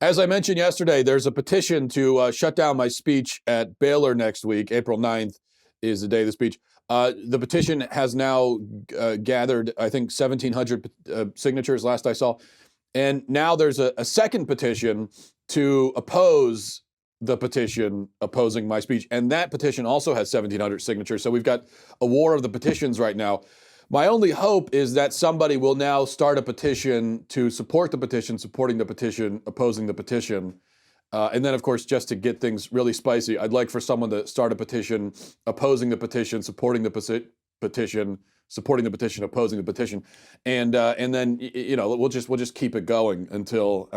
As I mentioned yesterday, there's a petition to shut down my speech at Baylor next week. April 9th is the day of the speech. The petition has now gathered, I think, 1,700 signatures last I saw. And now there's a second petition to oppose the petition opposing my speech. And that petition also has 1,700 signatures. So we've got a war of the petitions right now. My only hope is that somebody will now start a petition to support the petition, supporting the petition, opposing the petition. And then, of course, just to get things really spicy, I'd like for someone to start a petition opposing the petition, supporting the petition, supporting the petition, opposing the petition, and then we'll just keep it going until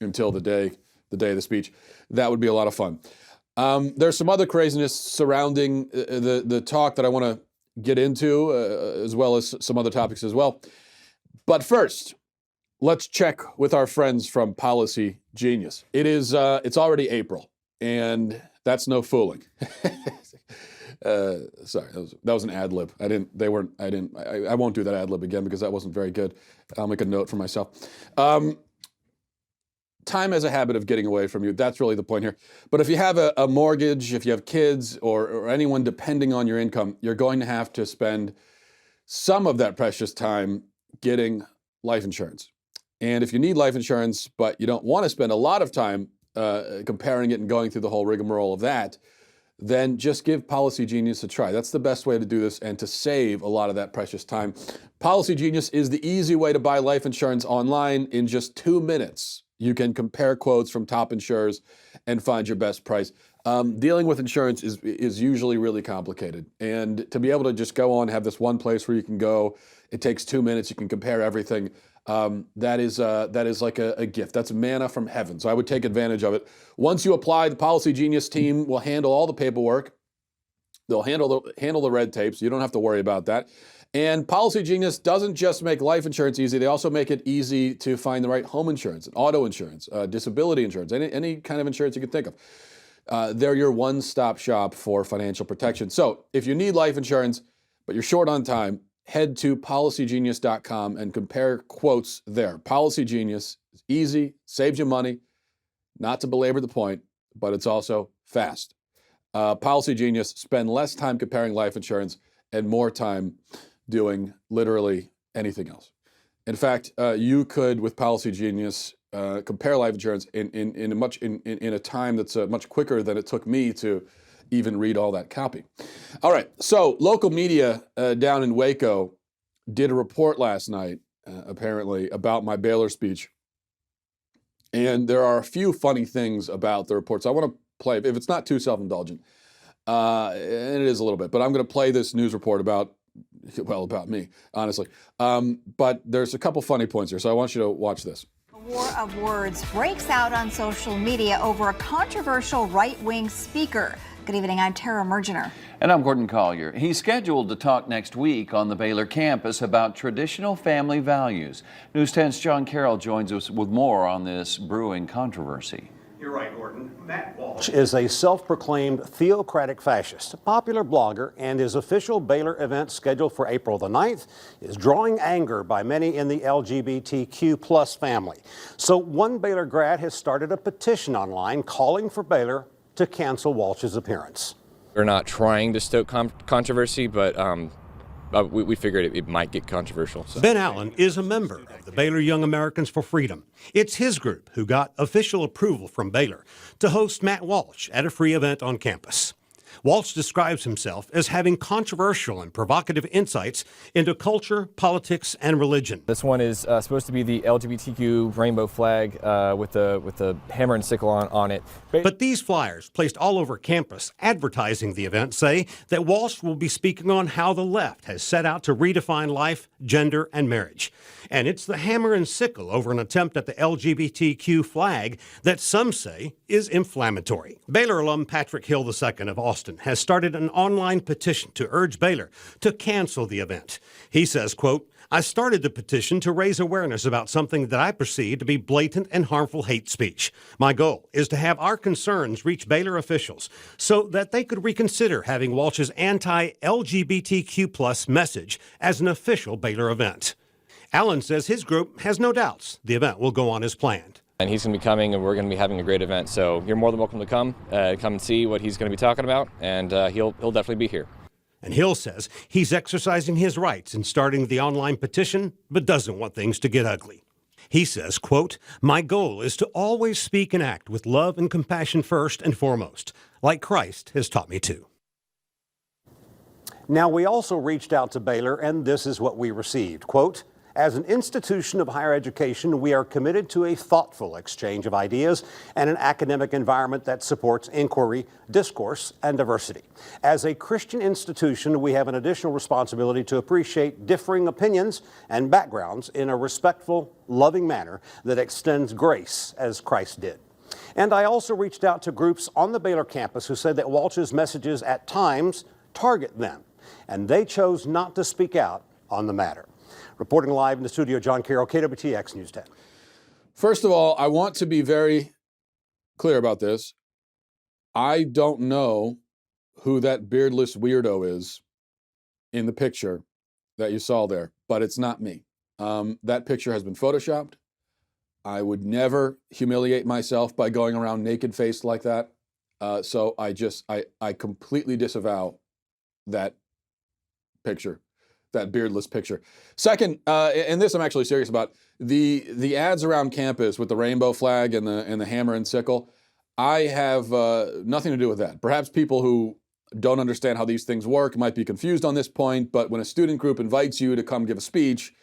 the day of the speech. That would be a lot of fun. There's some other craziness surrounding the talk that I want to get into, as well as some other topics as well. But first, let's check with our friends from Policy Genius. It's already April, and that's no fooling. Sorry, that was an ad lib. I won't do that ad lib again because that wasn't very good. I'll make a note for myself. Time has a habit of getting away from you. That's really the point here. But if you have a mortgage, if you have kids or anyone depending on your income, you're going to have to spend some of that precious time getting life insurance. And if you need life insurance, but you don't want to spend a lot of time comparing it and going through the whole rigmarole of that, then just give Policy Genius a try. That's the best way to do this and to save a lot of that precious time. Policy Genius is the easy way to buy life insurance online in just 2 minutes. You can compare quotes from top insurers and find your best price. Dealing with insurance is usually really complicated. And to be able to just go on, have this one place where you can go, it takes 2 minutes, you can compare everything. That is like a gift. That's manna from heaven. So I would take advantage of it. Once you apply, the Policy Genius team will handle all the paperwork. They'll handle the red tape, so you don't have to worry about that. And Policy Genius doesn't just make life insurance easy, they also make it easy to find the right home insurance, auto insurance, disability insurance, any kind of insurance you can think of. They're your one-stop shop for financial protection. So if you need life insurance, but you're short on time, head to policygenius.com and compare quotes there. Policy Genius is easy, saves you money, not to belabor the point, but it's also fast. Policy Genius, spend less time comparing life insurance and more time doing literally anything else. In fact, you could, with Policy Genius, compare life insurance in a time that's much quicker than it took me to even read all that copy. All right, so local media down in Waco did a report last night, apparently, about my Baylor speech. And there are a few funny things about the report. So I want to play, if it's not too self-indulgent, and it is a little bit, but I'm going to play this news report about me, honestly. But there's a couple funny points here, so I want you to watch this. A war of words breaks out on social media over a controversial right-wing speaker. Good evening, I'm Tara Mergener. And I'm Gordon Collier. He's scheduled to talk next week on the Baylor campus about traditional family values. News 10's John Carroll joins us with more on this brewing controversy. You're right, Gordon. Matt Walsh is a self-proclaimed theocratic fascist, a popular blogger, and his official Baylor event scheduled for April the 9th is drawing anger by many in the LGBTQ plus family. So one Baylor grad has started a petition online calling for Baylor to cancel Walsh's appearance. We're not trying to stoke controversy, but we figured it might get controversial. So. Ben Allen is a member of the Baylor Young Americans for Freedom. It's his group who got official approval from Baylor to host Matt Walsh at a free event on campus. Walsh describes himself as having controversial and provocative insights into culture, politics, and religion. This one is supposed to be the LGBTQ rainbow flag with the hammer and sickle on it. But these flyers placed all over campus advertising the event say that Walsh will be speaking on how the left has set out to redefine life, gender, and marriage. And it's the hammer and sickle over an attempt at the LGBTQ flag that some say is inflammatory. Baylor alum Patrick Hill II of Austin has started an online petition to urge Baylor to cancel the event. He says, quote, I started the petition to raise awareness about something that I perceive to be blatant and harmful hate speech. My goal is to have our concerns reach Baylor officials so that they could reconsider having Walsh's anti-LGBTQ plus message as an official Baylor event. Allen says his group has no doubts the event will go on as planned. And he's going to be coming, and we're going to be having a great event. So you're more than welcome to come and see what he's going to be talking about, and he'll definitely be here. And Hill says he's exercising his rights in starting the online petition, but doesn't want things to get ugly. He says, quote, "My goal is to always speak and act with love and compassion first and foremost, like Christ has taught me to." Now, we also reached out to Baylor, and this is what we received. Quote, "As an institution of higher education, we are committed to a thoughtful exchange of ideas and an academic environment that supports inquiry, discourse, and diversity. As a Christian institution, we have an additional responsibility to appreciate differing opinions and backgrounds in a respectful, loving manner that extends grace as Christ did." And I also reached out to groups on the Baylor campus who said that Walsh's messages at times target them, and they chose not to speak out on the matter. Reporting live in the studio, John Carroll, KWTX News 10. First of all, I want to be very clear about this. I don't know who that beardless weirdo is in the picture that you saw there, but it's not me. That picture has been photoshopped. I would never humiliate myself by going around naked-faced like that. So I completely disavow that picture, that beardless picture. Second, and this I'm actually serious about, the ads around campus with the rainbow flag and the hammer and sickle, I have nothing to do with that. Perhaps people who don't understand how these things work might be confused on this point, but when a student group invites you to come give a speech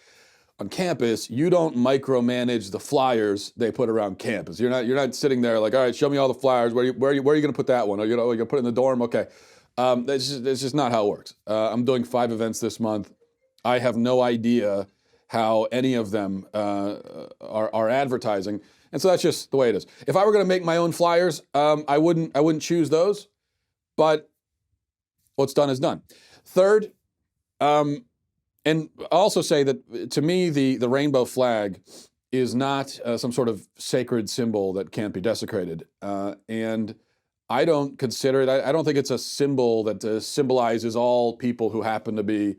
on campus, you don't micromanage the flyers they put around campus. You're not sitting there like, all right, show me all the flyers. Where are you going to put that one? Are you going to put it in the dorm? Okay. That's just not how it works. I'm doing 5 events this month. I have no idea how any of them are advertising, and so that's just the way it is. If I were going to make my own flyers, I wouldn't choose those. But what's done is done. Third, and I'll also say that to me the rainbow flag is not some sort of sacred symbol that can't be desecrated, and I don't consider it. I don't think it's a symbol that symbolizes all people who happen to be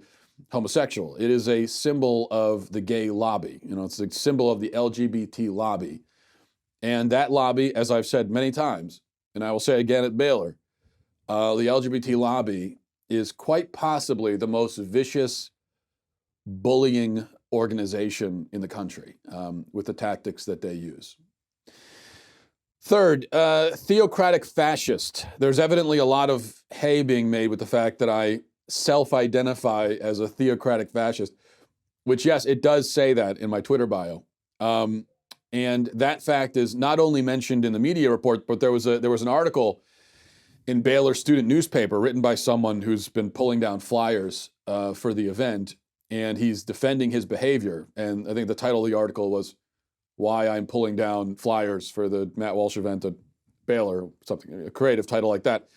homosexual. It is a symbol of the gay lobby. It's a symbol of the LGBT lobby. And that lobby, as I've said many times, and I will say again at Baylor, the LGBT lobby is quite possibly the most vicious bullying organization in the country with the tactics that they use. Third, theocratic fascist. There's evidently a lot of hay being made with the fact that I self-identify as a theocratic fascist, which, yes, it does say that in my Twitter bio. And that fact is not only mentioned in the media report, but there was an article in Baylor student newspaper written by someone who's been pulling down flyers for the event, and he's defending his behavior. And I think the title of the article was "Why I'm Pulling Down Flyers for the Matt Walsh event at Baylor," something, a creative title like that.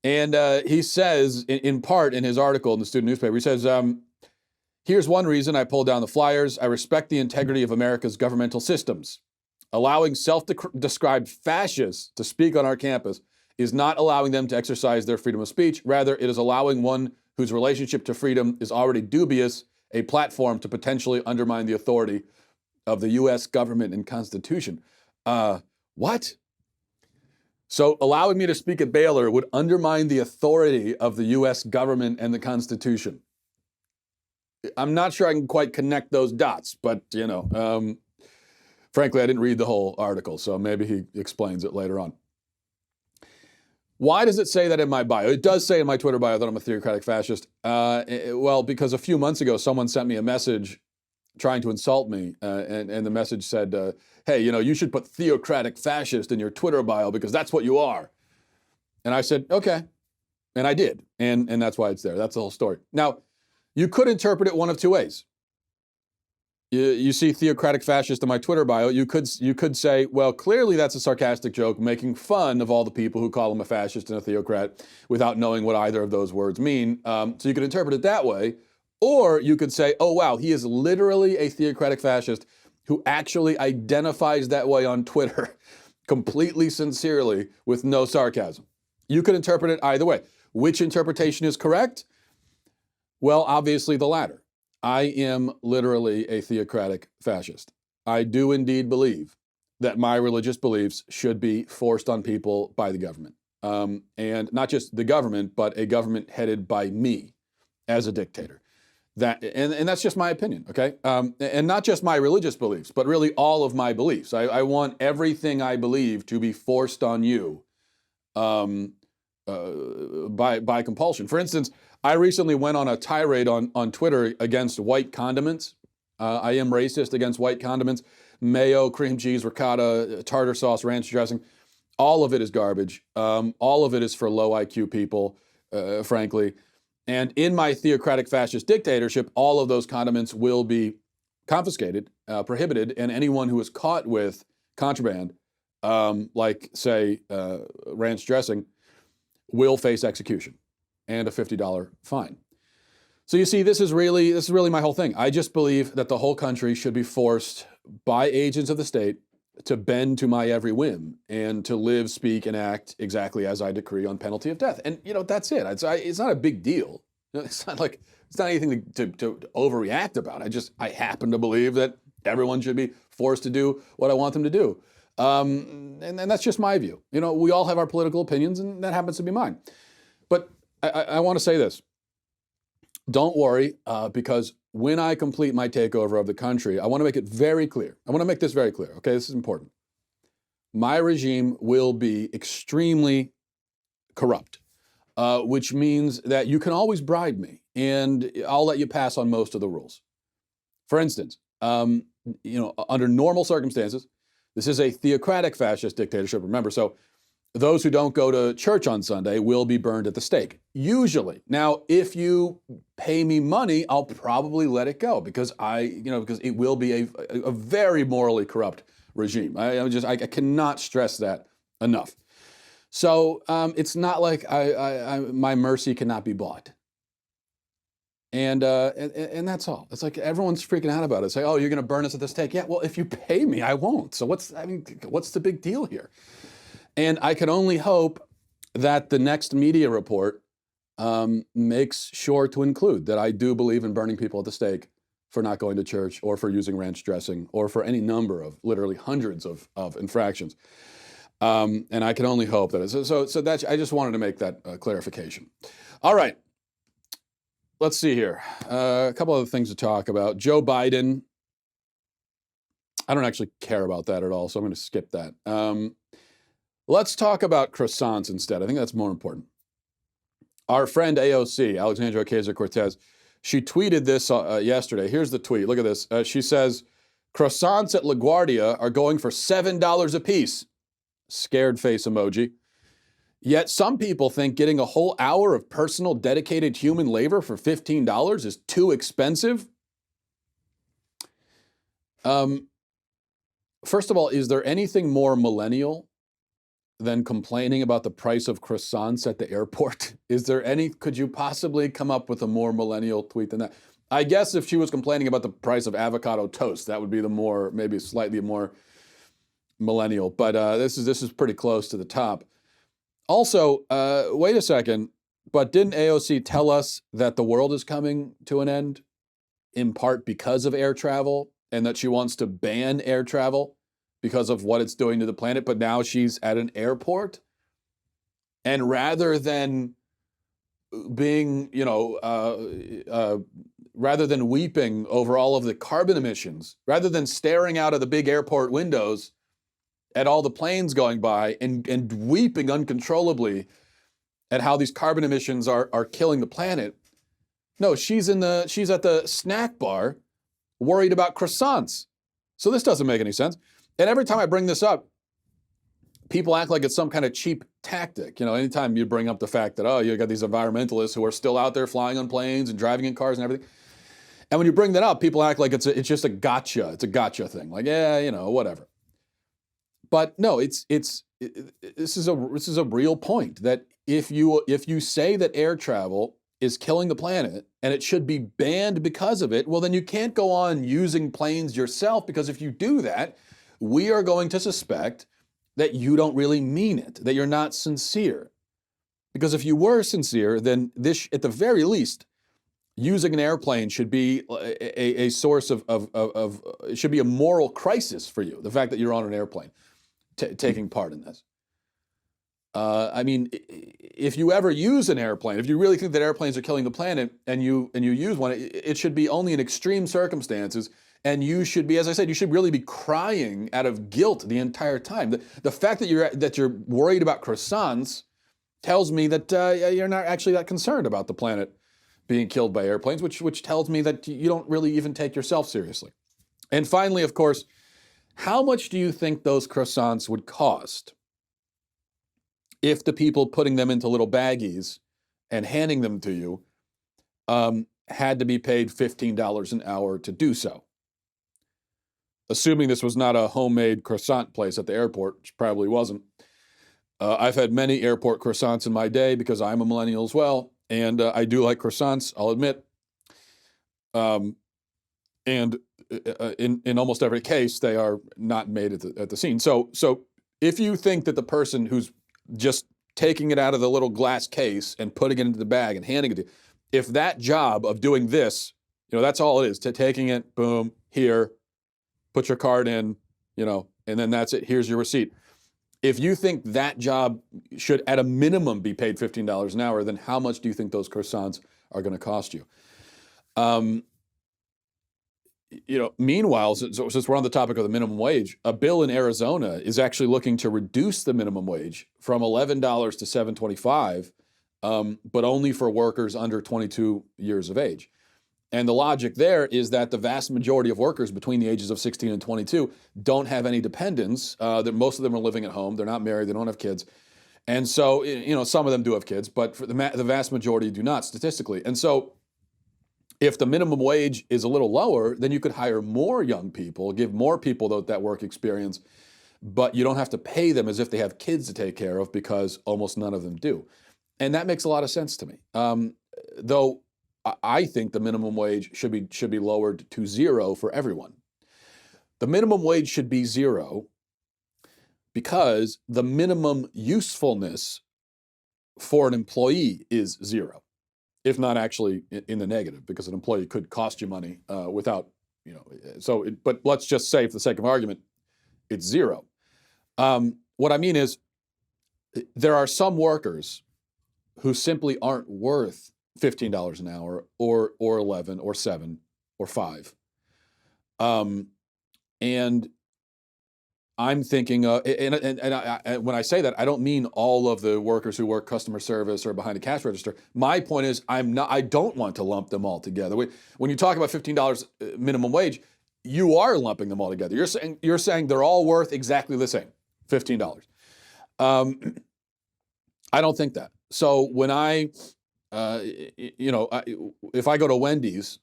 And he says, in part in his article in the student newspaper, he says, "Here's one reason I pulled down the flyers. I respect the integrity of America's governmental systems. Allowing self-described fascists to speak on our campus is not allowing them to exercise their freedom of speech. Rather, it is allowing one whose relationship to freedom is already dubious a platform to potentially undermine the authority of the U.S. government and Constitution." What? So allowing me to speak at Baylor would undermine the authority of the U.S. government and the Constitution. I'm not sure I can quite connect those dots, but, frankly, I didn't read the whole article, so maybe he explains it later on. Why does it say that in my bio? It does say in my Twitter bio that I'm a theocratic fascist. Well, because a few months ago, someone sent me a message trying to insult me, and the message said, hey, you should put theocratic fascist in your Twitter bio because that's what you are. And I said, okay. And I did. And that's why it's there. That's the whole story. Now, you could interpret it one of two ways. You see theocratic fascist in my Twitter bio. You could say, well, clearly that's a sarcastic joke making fun of all the people who call him a fascist and a theocrat without knowing what either of those words mean. So you could interpret it that way. Or you could say, oh, wow, he is literally a theocratic fascist who actually identifies that way on Twitter completely sincerely with no sarcasm. You could interpret it either way. Which interpretation is correct? Well, obviously the latter. I am literally a theocratic fascist. I do indeed believe that my religious beliefs should be forced on people by the government. And not just the government, but a government headed by me as a dictator. And that's just my opinion, okay? And not just my religious beliefs, but really all of my beliefs. I want everything I believe to be forced on you by compulsion. For instance, I recently went on a tirade on Twitter against white condiments. I am racist against white condiments. Mayo, cream cheese, ricotta, tartar sauce, ranch dressing. All of it is garbage. All of it is for low IQ people, frankly. And in my theocratic fascist dictatorship, all of those condiments will be confiscated, prohibited, and anyone who is caught with contraband, like, say, ranch dressing, will face execution and a $50 fine. So you see, this is really my whole thing. I just believe that the whole country should be forced by agents of the state to bend to my every whim and to live, speak, and act exactly as I decree on penalty of death. And, that's it. It's not a big deal. It's not anything to overreact about. I happen to believe that everyone should be forced to do what I want them to do. And that's just my view. We all have our political opinions, and that happens to be mine. But I want to say this. Don't worry, because when I complete my takeover of the country, I want to make it very clear. I want to make this very clear, okay? This is important. My regime will be extremely corrupt, which means that you can always bribe me, and I'll let you pass on most of the rules. For instance, under normal circumstances, this is a theocratic fascist dictatorship, remember, so those who don't go to church on Sunday will be burned at the stake, usually. Now, if you pay me money, I'll probably let it go because because it will be a very morally corrupt regime. I cannot stress that enough. So it's not like my mercy cannot be bought. And that's all. It's like everyone's freaking out about it. Say, oh, you're going to burn us at the stake. Yeah, well, if you pay me, I won't. So what's the big deal here? And I can only hope that the next media report makes sure to include that I do believe in burning people at the stake for not going to church or for using ranch dressing or for any number of literally hundreds of infractions. And I can only hope that so that's, I just wanted to make that clarification. All right. Let's see here. A couple other things to talk about. Joe Biden. I don't actually care about that at all, so I'm going to skip that. Let's talk about croissants instead. I think that's more important. Our friend AOC, Alexandria Ocasio Cortez, she tweeted this yesterday. Here's the tweet. Look at this. She says, croissants at LaGuardia are going for $7 a piece. Scared face emoji. Yet some people think getting a whole hour of personal dedicated human labor for $15 is too expensive. First of all, is there anything more millennial than complaining about the price of croissants at the airport? Could you possibly come up with a more millennial tweet than that? I guess if she was complaining about the price of avocado toast, that would be maybe slightly more millennial, but this is pretty close to the top. Also, wait a second, but didn't AOC tell us that the world is coming to an end in part because of air travel and that she wants to ban air travel because of what it's doing to the planet, but now she's at an airport? And rather than being, rather than weeping over all of the carbon emissions, rather than staring out of the big airport windows at all the planes going by and weeping uncontrollably at how these carbon emissions are killing the planet, no, she's at the snack bar worried about croissants. So this doesn't make any sense. And every time I bring this up, people act like it's some kind of cheap tactic. Anytime you bring up the fact that, oh, you got these environmentalists who are still out there flying on planes and driving in cars and everything. And when you bring that up, people act like it's just a gotcha. It's a gotcha thing. Like, yeah, whatever. But no, this is a real point that if you say that air travel is killing the planet and it should be banned because of it, well, then you can't go on using planes yourself, because if you do that, we are going to suspect that you don't really mean it, that you're not sincere. Because if you were sincere, then this, at the very least, using an airplane should be a source of it should be a moral crisis for you. The fact that you're on an airplane taking part in this. I mean, if you ever use an airplane, if you really think that airplanes are killing the planet, and you use one, it should be only in extreme circumstances. And you should be, as I said, you should really be crying out of guilt the entire time. The fact that you're worried about croissants tells me that you're not actually that concerned about the planet being killed by airplanes, which tells me that you don't really even take yourself seriously. And finally, of course, how much do you think those croissants would cost if the people putting them into little baggies and handing them to you had to be paid $15 an hour to do so? Assuming this was not a homemade croissant place at the airport, which probably wasn't. I've had many airport croissants in my day because I'm a millennial as well, and I do like croissants, I'll admit. And in almost every case, they are not made at the scene. So if you think that the person who's just taking it out of the little glass case and putting it into the bag and handing it to you, if that job of doing this, that's all it is, to taking it, boom, here, put your card in, and then that's it. Here's your receipt. If you think that job should, at a minimum, be paid $15 an hour, then how much do you think those croissants are going to cost you? Meanwhile, since we're on the topic of the minimum wage, a bill in Arizona is actually looking to reduce the minimum wage from $11 to $7.25, but only for workers under 22 years of age. And the logic there is that the vast majority of workers between the ages of 16 and 22 don't have any dependents. That most of them are living at home. They're not married. They don't have kids. And so, some of them do have kids, but for the vast majority do not statistically. And so if the minimum wage is a little lower, then you could hire more young people, give more people that work experience, but you don't have to pay them as if they have kids to take care of, because almost none of them do. And that makes a lot of sense to me. Though I think the minimum wage should be lowered to zero for everyone. The minimum wage should be zero because the minimum usefulness for an employee is zero, if not actually in the negative, because an employee could cost you money without, but let's just say, for the sake of argument, it's zero. What I mean is, there are some workers who simply aren't worth $15 an hour or 11 or 7 or 5. And I'm thinking, and when I say that, I don't mean all of the workers who work customer service or behind a cash register. My point is, I don't want to lump them all together. When you talk about $15 minimum wage, you are lumping them all together. You're saying they're all worth exactly the same, $15. I don't think that. So when if I go to Wendy's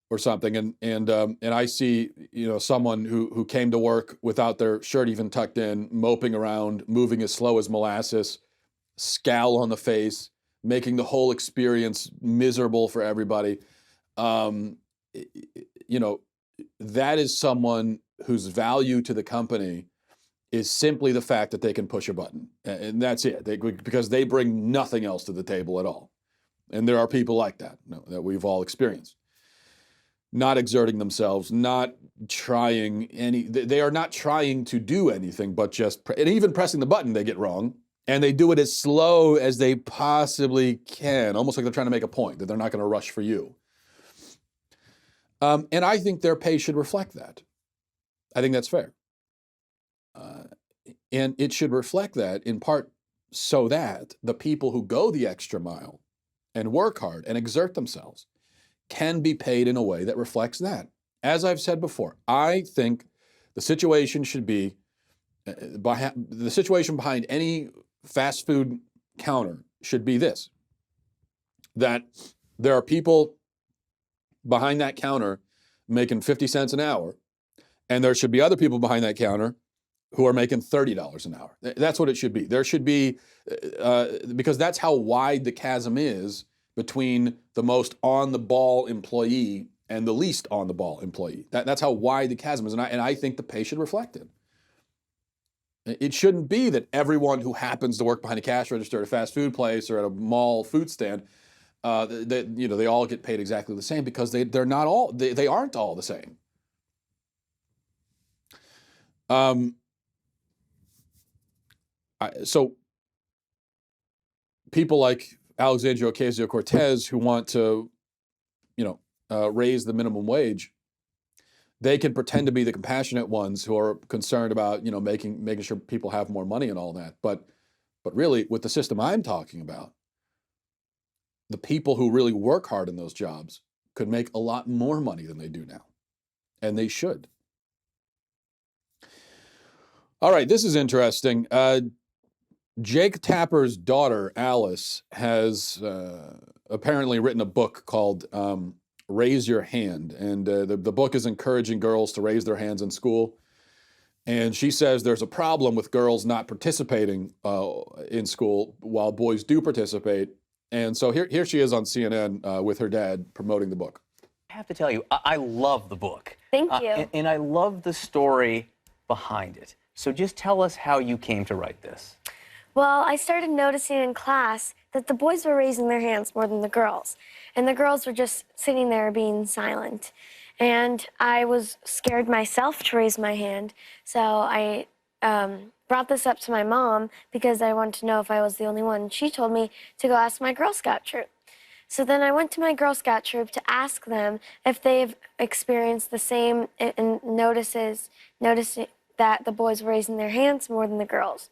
or something and I see someone who came to work without their shirt even tucked in, moping around, moving as slow as molasses, scowl on the face, making the whole experience miserable for everybody, that is someone whose value to the company is simply the fact that they can push a button, and that's it. Because they bring nothing else to the table at all. And there are people like that that we've all experienced. Not exerting themselves, not trying they are not trying to do anything, but and even pressing the button they get wrong, and they do it as slow as they possibly can, almost like they're trying to make a point, that they're not going to rush for you. And I think their pay should reflect that. I think that's fair. And it should reflect that in part so that the people who go the extra mile and work hard and exert themselves can be paid in a way that reflects that. As I've said before, I think the situation should be, the situation behind any fast food counter should be this: that there are people behind that counter making 50 cents an hour, and there should be other people behind that counter who are making $30 an hour. That's what it should be. There should be, because that's how wide the chasm is between the most on-the-ball employee and the least on-the-ball employee. That's how wide the chasm is, and I think the pay should reflect it. It shouldn't be that everyone who happens to work behind a cash register at a fast food place or at a mall food stand they all get paid exactly the same because they aren't all the same. So people like Alexandria Ocasio Cortez who want to, raise the minimum wage, they can pretend to be the compassionate ones who are concerned about, making sure people have more money and all that. But really, with the system I'm talking about, the people who really work hard in those jobs could make a lot more money than they do now, and they should. All right, this is interesting. Jake Tapper's daughter, Alice, has apparently written a book called Raise Your Hand. And the book is encouraging girls to raise their hands in school. And she says there's a problem with girls not participating in school while boys do participate. And so here she is on CNN with her dad promoting the book. I have to tell you, I love the book. Thank you. And I love the story behind it. So just tell us how you came to write this. Well, I started noticing in class that the boys were raising their hands more than the girls. And the girls were just sitting there being silent. And I was scared myself to raise my hand. So I brought this up to my mom because I wanted to know if I was the only one. She told me to go ask my Girl Scout troop. So then I went to my Girl Scout troop to ask them if they've experienced the same and noticing that the boys were raising their hands more than the girls.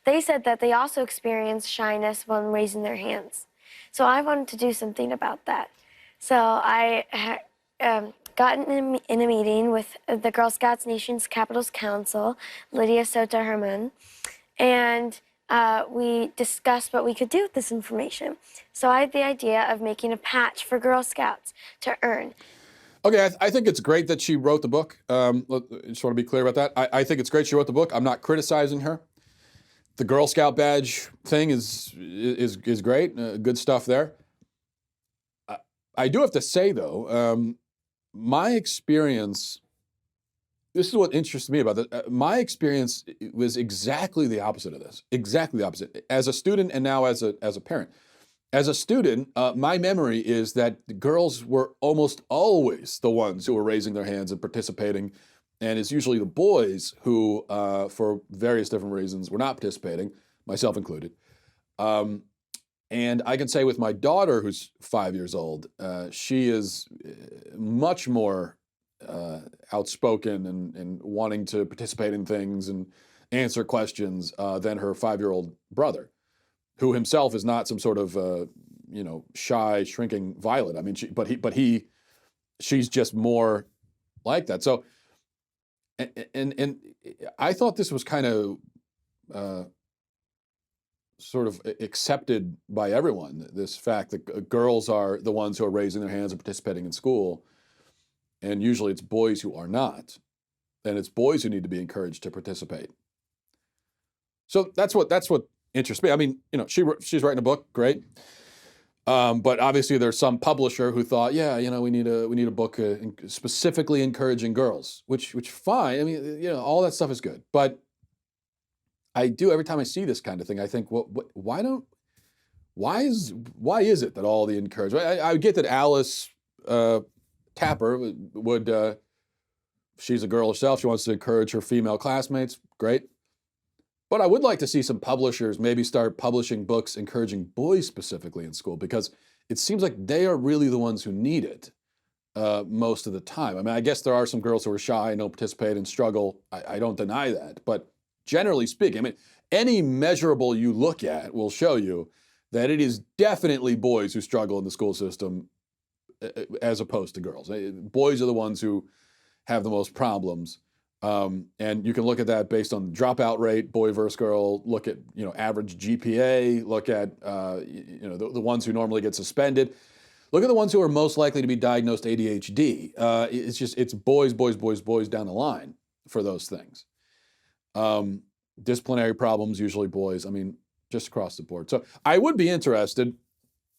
They said that they also experienced shyness when raising their hands. So I wanted to do something about that. So I got in a meeting with the Girl Scouts Nation's Capitals Council, Lydia Soto Herman, and we discussed what we could do with this information. So I had the idea of making a patch for Girl Scouts to earn. Okay, I think it's great that she wrote the book. I just want to be clear about that. I think it's great she wrote the book. I'm not criticizing her. The Girl Scout badge thing is great. Good stuff there. I do have to say, though, my experience, this is what interests me about it. My experience was exactly the opposite of this. Exactly the opposite. As a student and now as a parent. As a student, my memory is that the girls were almost always the ones who were raising their hands and participating. And it's usually the boys who, for various different reasons, were not participating, myself included. And I can say with my daughter, who's 5 years old, she is much more outspoken and wanting to participate in things and answer questions than her 5-year-old brother, who himself is not some sort of shy, shrinking violet. I mean, she's just more like that. So, and I thought this was kind of sort of accepted by everyone, this fact that girls are the ones who are raising their hands and participating in school, and usually it's boys who are not, and it's boys who need to be encouraged to participate. So that's what interests me. I mean, she's writing a book, great, but obviously there's some publisher who thought, we need a book specifically encouraging girls, which fine. I mean, all that stuff is good, but I do, every time I see this kind of thing, I think, why is it that all the encouragement? I get that Alice Tapper would, she's a girl herself, she wants to encourage her female classmates, great. But I would like to see some publishers maybe start publishing books encouraging boys specifically in school, because it seems like they are really the ones who need it most of the time. I mean, I guess there are some girls who are shy and don't participate and struggle. I don't deny that, but generally speaking, I mean, any measurable you look at will show you that it is definitely boys who struggle in the school system as opposed to girls. Boys are the ones who have the most problems. And you can look at that based on the dropout rate, boy versus girl, look at, average GPA, look at, the ones who normally get suspended. Look at the ones who are most likely to be diagnosed ADHD. It's boys down the line for those things. Disciplinary problems, usually boys. I mean, just across the board. So I would be interested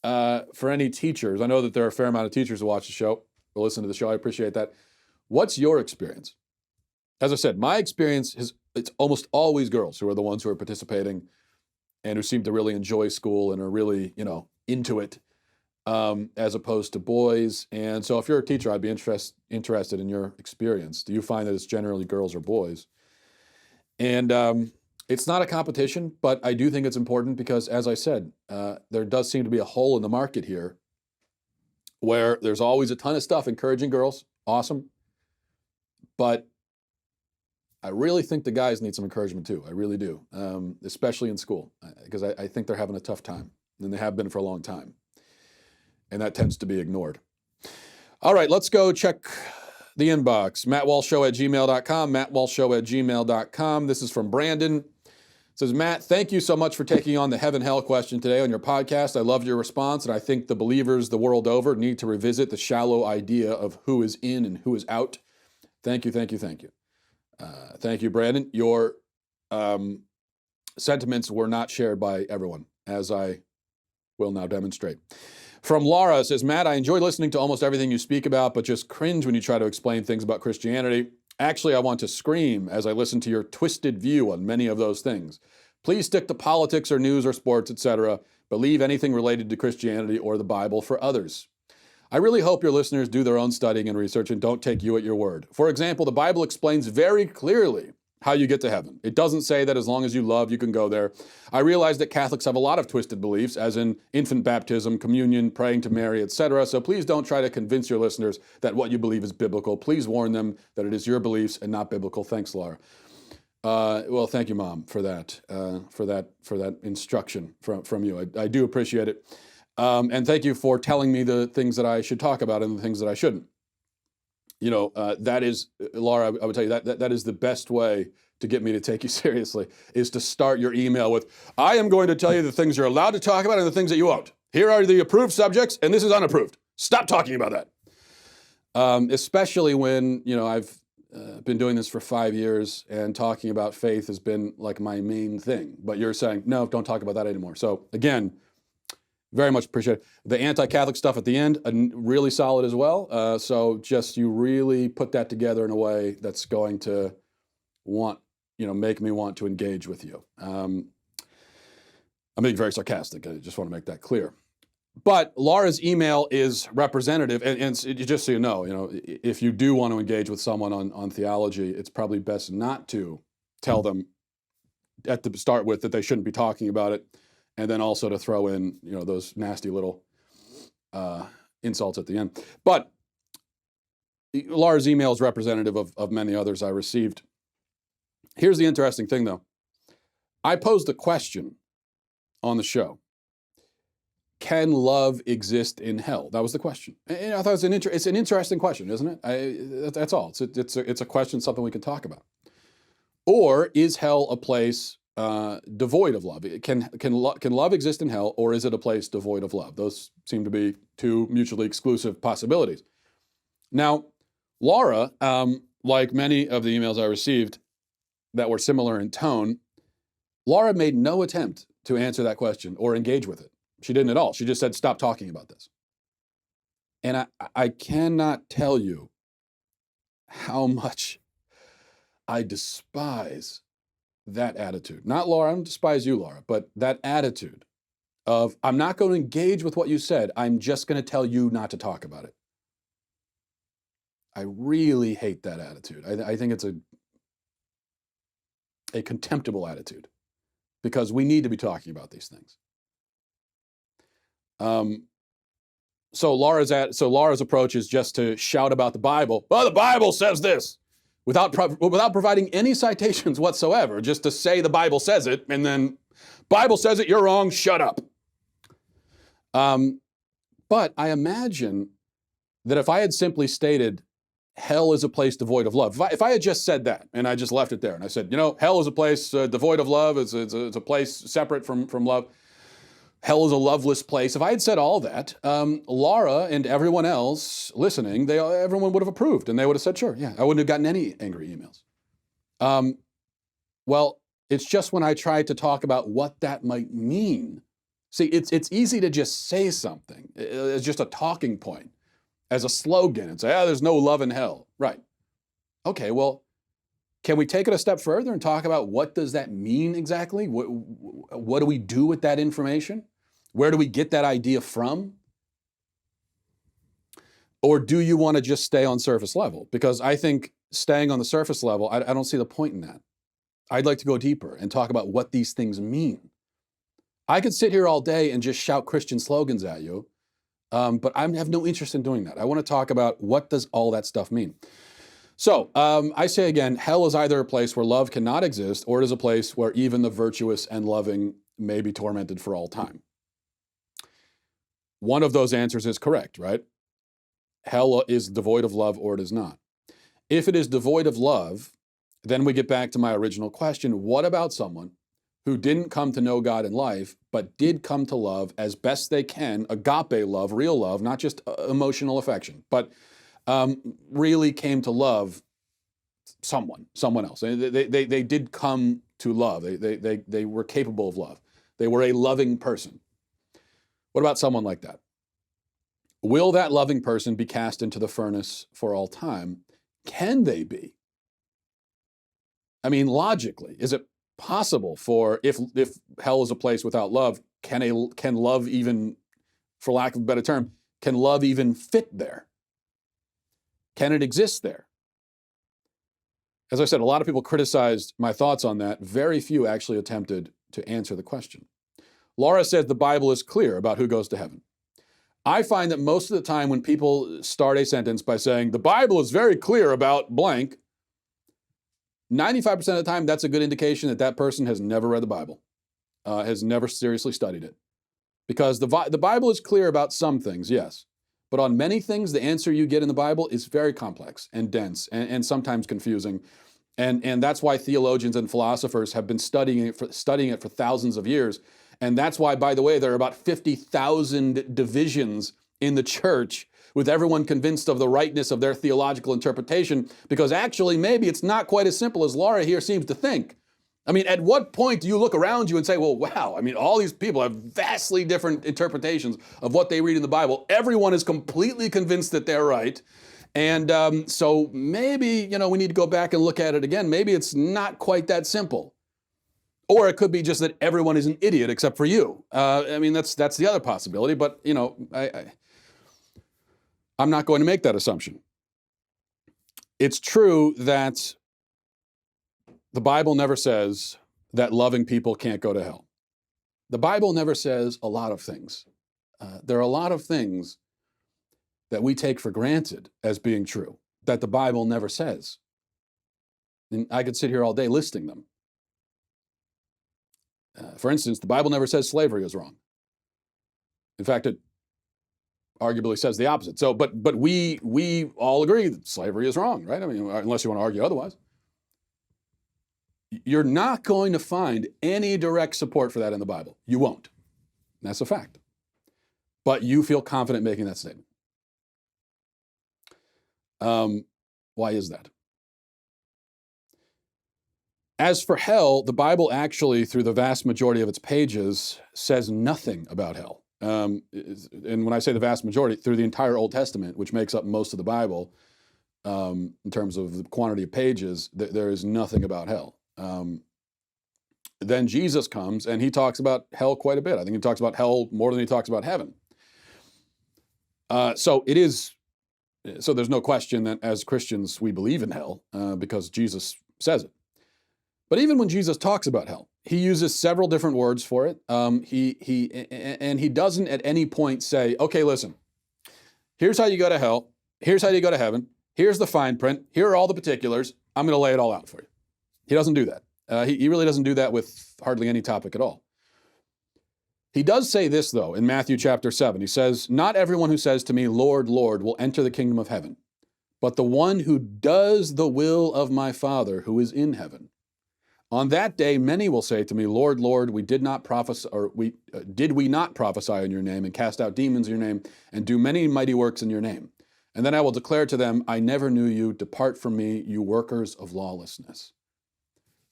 for any teachers. I know that there are a fair amount of teachers who watch the show or listen to the show. I appreciate that. What's your experience? As I said, my experience is it's almost always girls who are the ones who are participating and who seem to really enjoy school and are really, into it. as opposed to boys. And so if you're a teacher, I'd be interested in your experience. Do you find that it's generally girls or boys? And it's not a competition, but I do think it's important because, as I said, there does seem to be a hole in the market here where there's always a ton of stuff encouraging girls. Awesome. But I really think the guys need some encouragement too. I really do, especially in school, because I think they're having a tough time, and they have been for a long time. And that tends to be ignored. All right, let's go check the inbox. MattWalshShow@gmail.com, MattWalshShow@gmail.com. This is from Brandon. It says, Matt, thank you so much for taking on the heaven-hell question today on your podcast. I loved your response, and I think the believers the world over need to revisit the shallow idea of who is in and who is out. Thank you, thank you, thank you. Thank you, Brandon. Your sentiments were not shared by everyone, as I will now demonstrate. From Laura, says, Matt, I enjoy listening to almost everything you speak about, but just cringe when you try to explain things about Christianity. Actually, I want to scream as I listen to your twisted view on many of those things. Please stick to politics or news or sports, etc., but leave anything related to Christianity or the Bible for others. I really hope your listeners do their own studying and research and don't take you at your word. For example, the Bible explains very clearly how you get to heaven. It doesn't say that as long as you love, you can go there. I realize that Catholics have a lot of twisted beliefs, as in infant baptism, communion, praying to Mary, etc. So please don't try to convince your listeners that what you believe is biblical. Please warn them that it is your beliefs and not biblical. Thanks, Laura. Well, thank you, Mom, for that instruction from you. I do appreciate it. And thank you for telling me the things that I should talk about and the things that I shouldn't. You know, that is, Laura, I would tell you that is the best way to get me to take you seriously, is to start your email with, I am going to tell you the things you're allowed to talk about and the things that you won't. Here are the approved subjects, and this is unapproved. Stop talking about that. Especially when, you know, I've been doing this for 5 years and talking about faith has been like my main thing. But you're saying, no, don't talk about that anymore. So again, very much appreciate it. The anti-Catholic stuff at the end, really solid as well. So just you really put that together in a way that's going to make me want to engage with you. I'm being very sarcastic. I just want to make that clear. But Laura's email is representative, and just so you know, if you do want to engage with someone on theology, it's probably best not to tell them at the start with that they shouldn't be talking about it. And then also to throw in, those nasty little insults at the end. But Laura's email is representative of many others I received. Here's the interesting thing, though. I posed a question on the show. Can love exist in hell? That was the question. And I thought it's an interesting question, isn't it? That's all. It's a question, something we can talk about. Or is hell a place devoid of love? Can love exist in hell, or is it a place devoid of love? Those seem to be two mutually exclusive possibilities. Now, Laura, like many of the emails I received that were similar in tone, Laura made no attempt to answer that question or engage with it. She didn't at all. She just said, stop talking about this. And I cannot tell you how much I despise that attitude. Not Laura, I don't despise you, Laura, but that attitude of, I'm not going to engage with what you said, I'm just going to tell you not to talk about it. I really hate that attitude. I think it's a contemptible attitude, because we need to be talking about these things. So Laura's approach is just to shout about the Bible. Well, the Bible says this, without providing any citations whatsoever, just to say the Bible says it, and then Bible says it, you're wrong, shut up. But I imagine that if I had simply stated hell is a place devoid of love, if I had just said that and I just left it there and I said, hell is a place devoid of love, it's a place separate from love. Hell is a loveless place. If I had said all that, Laura and everyone else listening, everyone would have approved, and they would have said, sure, yeah, I wouldn't have gotten any angry emails. Well, it's just when I tried to talk about what that might mean. See, it's easy to just say something as just a talking point, as a slogan, and say, there's no love in hell. Right. Okay, well, can we take it a step further and talk about what does that mean exactly? What do we do with that information? Where do we get that idea from? Or do you want to just stay on surface level? Because I think staying on the surface level, I don't see the point in that. I'd like to go deeper and talk about what these things mean. I could sit here all day and just shout Christian slogans at you, but I have no interest in doing that. I want to talk about what does all that stuff mean. So I say again, hell is either a place where love cannot exist, or it is a place where even the virtuous and loving may be tormented for all time. One of those answers is correct, right? Hell is devoid of love, or it is not. If it is devoid of love, then we get back to my original question. What about someone who didn't come to know God in life, but did come to love as best they can, agape love, real love, not just emotional affection, but really came to love someone else. They did come to love. They were capable of love. They were a loving person. What about someone like that? Will that loving person be cast into the furnace for all time? Can they be? I mean, logically, is it possible for, if hell is a place without love, can love even, for lack of a better term, can love even fit there? Can it exist there? As I said, a lot of people criticized my thoughts on that. Very few actually attempted to answer the question. Laura says the Bible is clear about who goes to heaven. I find that most of the time when people start a sentence by saying, the Bible is very clear about blank, 95% of the time, that's a good indication that that person has never read the Bible, has never seriously studied it. Because the Bible is clear about some things, yes. But on many things, the answer you get in the Bible is very complex and dense and sometimes confusing. And that's why theologians and philosophers have been studying it for thousands of years. And that's why, by the way, there are about 50,000 divisions in the church, with everyone convinced of the rightness of their theological interpretation, because actually maybe it's not quite as simple as Laura here seems to think. I mean, at what point do you look around you and say, well, wow, I mean, all these people have vastly different interpretations of what they read in the Bible. Everyone is completely convinced that they're right. And so maybe, we need to go back and look at it again. Maybe it's not quite that simple. Or it could be just that everyone is an idiot except for you. I mean, that's the other possibility, but, I'm not going to make that assumption. It's true that the Bible never says that loving people can't go to hell. The Bible never says a lot of things. There are a lot of things that we take for granted as being true that the Bible never says. And I could sit here all day listing them. For instance, the Bible never says slavery is wrong. In fact, it arguably says the opposite. So, but we all agree that slavery is wrong, right? I mean, unless you want to argue otherwise. You're not going to find any direct support for that in the Bible. You won't. That's a fact. But you feel confident making that statement. Why is that? As for hell, the Bible actually, through the vast majority of its pages, says nothing about hell. And when I say the vast majority, through the entire Old Testament, which makes up most of the Bible, in terms of the quantity of pages, there is nothing about hell. Then Jesus comes and he talks about hell quite a bit. I think he talks about hell more than he talks about heaven. So there's no question that as Christians we believe in hell because Jesus says it. But even when Jesus talks about hell, he uses several different words for it. He doesn't at any point say, okay, listen, here's how you go to hell. Here's how you go to heaven. Here's the fine print. Here are all the particulars. I'm going to lay it all out for you. He doesn't do that. He really doesn't do that with hardly any topic at all. He does say this, though, in Matthew chapter 7. He says, not everyone who says to me, Lord, Lord, will enter the kingdom of heaven, but the one who does the will of my Father who is in heaven. On that day, many will say to me, Lord, Lord, did we not prophesy in your name and cast out demons in your name and do many mighty works in your name? And then I will declare to them, I never knew you. Depart from me, you workers of lawlessness.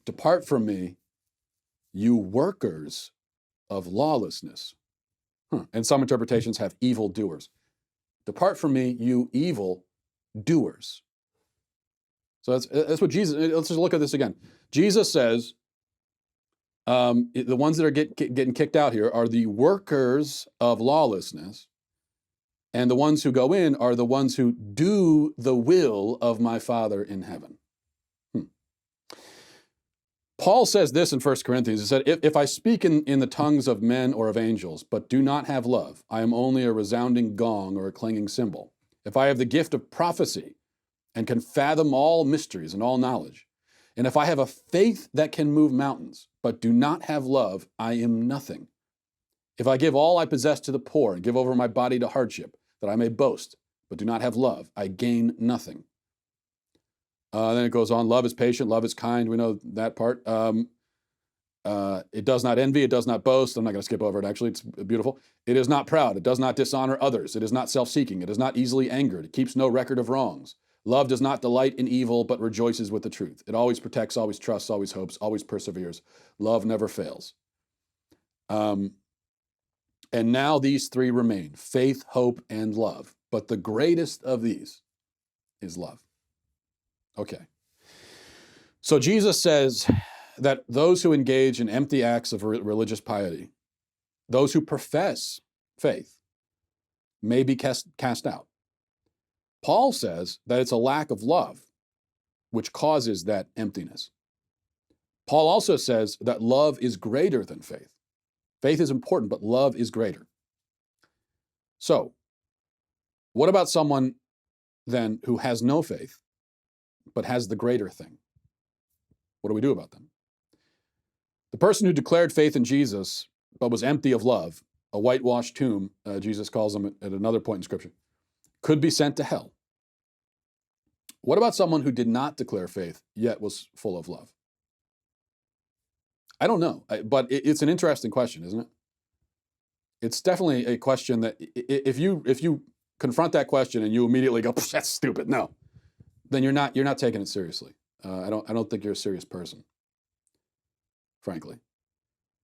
Depart from me, you workers of lawlessness. And some interpretations have evil doers. Depart from me, you evil doers. So that's what Jesus, let's just look at this again. Jesus says, the ones that are getting kicked out here are the workers of lawlessness. And the ones who go in are the ones who do the will of my Father in heaven. Paul says this in 1 Corinthians. He said, if I speak in the tongues of men or of angels, but do not have love, I am only a resounding gong or a clanging cymbal. If I have the gift of prophecy and can fathom all mysteries and all knowledge, and if I have a faith that can move mountains, but do not have love, I am nothing. If I give all I possess to the poor and give over my body to hardship, that I may boast, but do not have love, I gain nothing. Then it goes on, love is patient, love is kind. We know that part. It does not envy, it does not boast. I'm not going to skip over it, actually. It's beautiful. It is not proud, it does not dishonor others. It is not self-seeking, it is not easily angered. It keeps no record of wrongs. Love does not delight in evil, but rejoices with the truth. It always protects, always trusts, always hopes, always perseveres. Love never fails. And now these three remain, faith, hope, and love. But the greatest of these is love. Okay. So Jesus says that those who engage in empty acts of religious piety, those who profess faith, may be cast out. Paul says that it's a lack of love which causes that emptiness. Paul also says that love is greater than faith. Faith is important, but love is greater. So, what about someone then who has no faith, but has the greater thing? What do we do about them? The person who declared faith in Jesus, but was empty of love, a whitewashed tomb, Jesus calls them at another point in Scripture, could be sent to hell. What about someone who did not declare faith, yet was full of love? I don't know, but it's an interesting question, isn't it? It's definitely a question that if you confront that question and you immediately go, "That's stupid," no, then you're not taking it seriously. I don't think you're a serious person, frankly.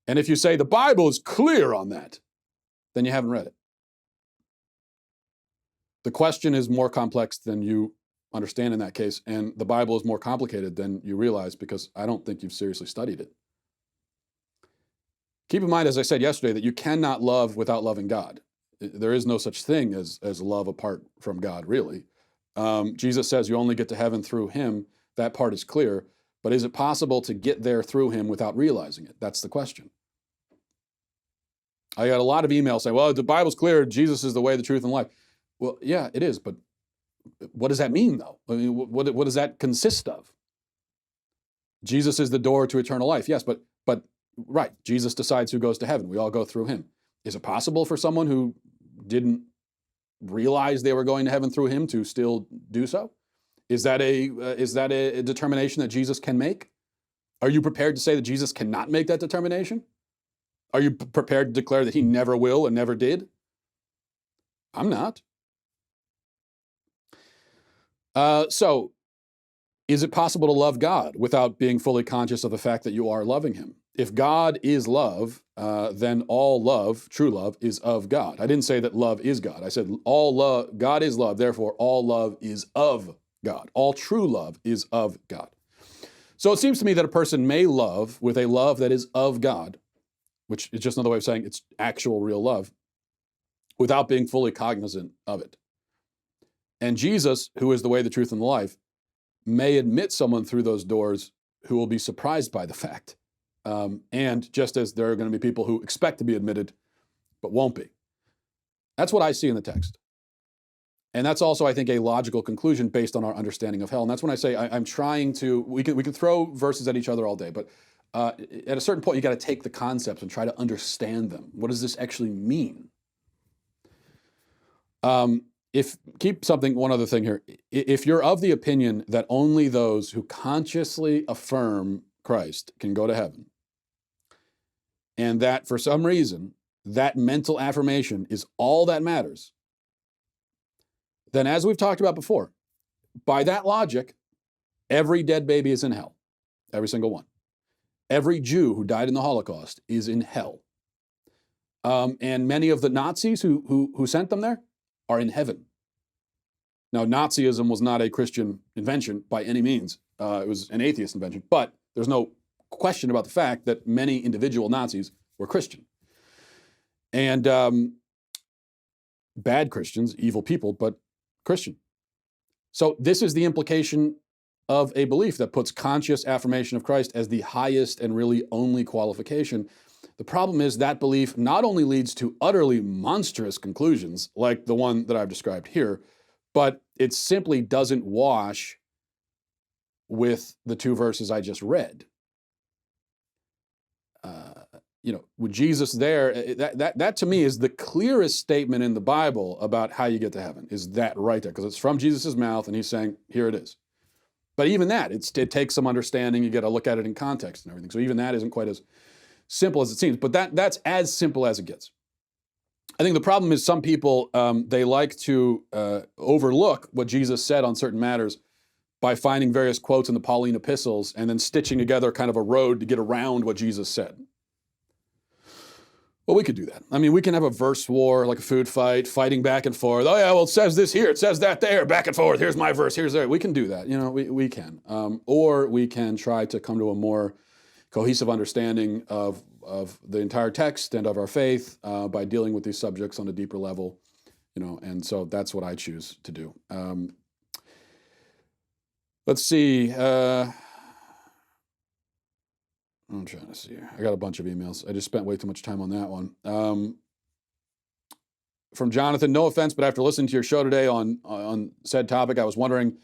And if you say the Bible is clear on that, then you haven't read it. The question is more complex than you understand in that case, and the Bible is more complicated than you realize because I don't think you've seriously studied it. Keep in mind, as I said yesterday, that you cannot love without loving God. There is no such thing as love apart from God, really. Jesus says you only get to heaven through him. That part is clear. But is it possible to get there through him without realizing it? That's the question. I got a lot of emails saying, well, the Bible's clear. Jesus is the way, the truth, and life. Well, yeah, it is. But what does that mean, though? I mean, what does that consist of? Jesus is the door to eternal life. Yes, but right, Jesus decides who goes to heaven. We all go through him. Is it possible for someone who didn't realize they were going to heaven through him to still do so? Is that a determination that Jesus can make? Are you prepared to say that Jesus cannot make that determination? Are you prepared to declare that he never will and never did? I'm not. So, is it possible to love God without being fully conscious of the fact that you are loving him? If God is love, then all love, true love, is of God. I didn't say that love is God. I said all love, God is love, therefore all love is of God. All true love is of God. So it seems to me that a person may love with a love that is of God, which is just another way of saying it's actual real love, without being fully cognizant of it. And Jesus, who is the way, the truth, and the life, may admit someone through those doors who will be surprised by the fact. And just as there are going to be people who expect to be admitted, but won't be. That's what I see in the text. And that's also, I think, a logical conclusion based on our understanding of hell. And that's when I say I'm trying to, we can throw verses at each other all day, but at a certain point, you got to take the concepts and try to understand them. What does this actually mean? One other thing here. If you're of the opinion that only those who consciously affirm Christ can go to heaven, and that for some reason, that mental affirmation is all that matters, then as we've talked about before, by that logic, every dead baby is in hell. Every single one. Every Jew who died in the Holocaust is in hell. And many of the Nazis who sent them there are in heaven. Now, Nazism was not a Christian invention by any means. It was an atheist invention, but there's no question about the fact that many individual Nazis were Christian. And bad Christians, evil people, but Christian. So this is the implication of a belief that puts conscious affirmation of Christ as the highest and really only qualification. The problem is that belief not only leads to utterly monstrous conclusions, like the one that I've described here, but it simply doesn't wash with the two verses I just read. With Jesus there, that to me is the clearest statement in the Bible about how you get to heaven, is that right there, because it's from Jesus' mouth, and he's saying, here it is. But even that, it takes some understanding. You got to look at it in context and everything. So even that isn't quite as simple as it seems, but that's as simple as it gets. I think the problem is some people, they like to overlook what Jesus said on certain matters by finding various quotes in the Pauline epistles and then stitching together kind of a road to get around what Jesus said. Well, we could do that. I mean, we can have a verse war, like a food fight, fighting back and forth. Oh yeah, well, it says this here, it says that there, back and forth. Here's my verse, here's there. We can do that. We can. Or we can try to come to a more cohesive understanding of the entire text and of our faith by dealing with these subjects on a deeper level. And so that's what I choose to do. Let's see. I'm trying to see here. I got a bunch of emails. I just spent way too much time on that one. From Jonathan, no offense, but after listening to your show today on said topic, I was wondering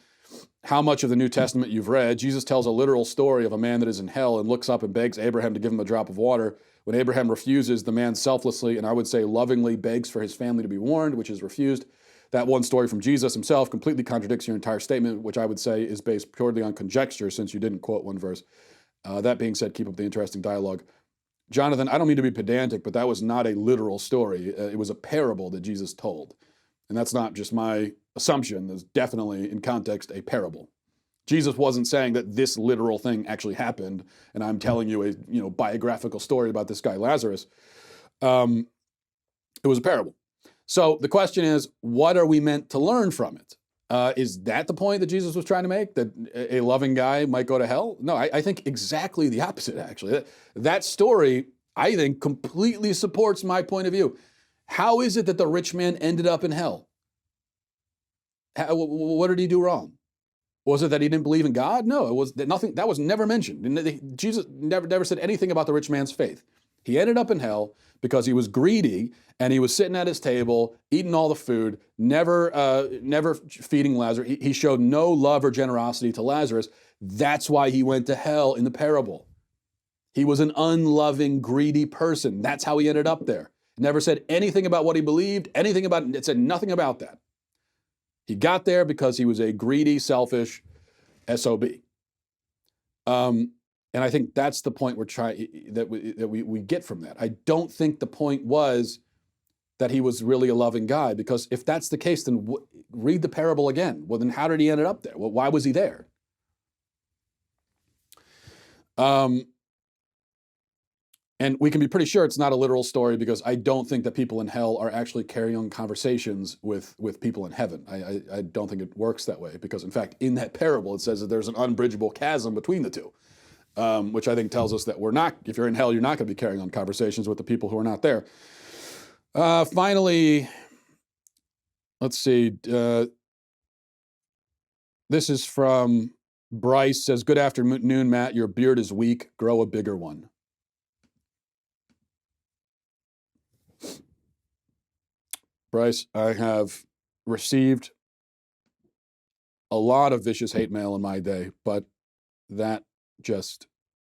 how much of the New Testament you've read. Jesus tells a literal story of a man that is in hell and looks up and begs Abraham to give him a drop of water. When Abraham refuses, the man selflessly, and I would say lovingly, begs for his family to be warned, which is refused. That one story from Jesus himself completely contradicts your entire statement, which I would say is based purely on conjecture, since you didn't quote one verse. That being said, keep up the interesting dialogue. Jonathan, I don't mean to be pedantic, but that was not a literal story. It was a parable that Jesus told. And that's not just my assumption. There's definitely, in context, a parable. Jesus wasn't saying that this literal thing actually happened, and I'm telling you a biographical story about this guy Lazarus. It was a parable. So the question is, what are we meant to learn from it? Is that the point that Jesus was trying to make, that a loving guy might go to hell? No, I think exactly the opposite, actually. That story, I think, completely supports my point of view. How is it that the rich man ended up in hell? What did he do wrong? Was it that he didn't believe in God? No, it was nothing. That was never mentioned. Jesus never said anything about the rich man's faith. He ended up in hell because he was greedy and he was sitting at his table, eating all the food, never feeding Lazarus. He showed no love or generosity to Lazarus. That's why he went to hell in the parable. He was an unloving, greedy person. That's how he ended up there. It never said anything about what he believed, it said nothing about that. He got there because he was a greedy, selfish SOB. And I think that's the point we get from that. I don't think the point was that he was really a loving guy, because if that's the case, then read the parable again. Well, then how did he end up there? Well, why was he there? And we can be pretty sure it's not a literal story, because I don't think that people in hell are actually carrying on conversations with people in heaven. I don't think it works that way, because in fact, in that parable, it says that there's an unbridgeable chasm between the two. Which I think tells us that if you're in hell, you're not going to be carrying on conversations with the people who are not there. Finally, let's see. This is from Bryce, says, good afternoon, Matt. Your beard is weak. Grow a bigger one. Bryce, I have received a lot of vicious hate mail in my day, but that just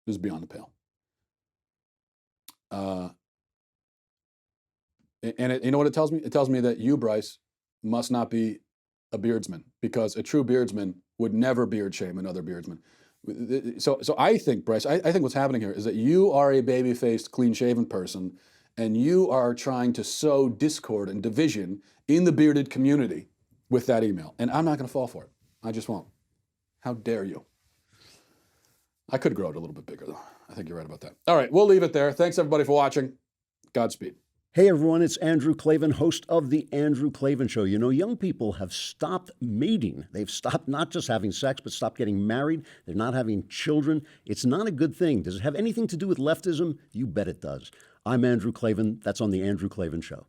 is beyond the pale. You know what it tells me? It tells me that you, Bryce, must not be a beardsman, because a true beardsman would never beard shame another beardsman. So I think, Bryce, I think what's happening here is that you are a baby-faced, clean-shaven person, and you are trying to sow discord and division in the bearded community with that email. And I'm not going to fall for it. I just won't. How dare you? I could grow it a little bit bigger, though. I think you're right about that. All right, we'll leave it there. Thanks, everybody, for watching. Godspeed. Hey, everyone, it's Andrew Klavan, host of The Andrew Klavan Show. You know, young people have stopped mating. They've stopped not just having sex, but stopped getting married. They're not having children. It's not a good thing. Does it have anything to do with leftism? You bet it does. I'm Andrew Klavan. That's on The Andrew Klavan Show.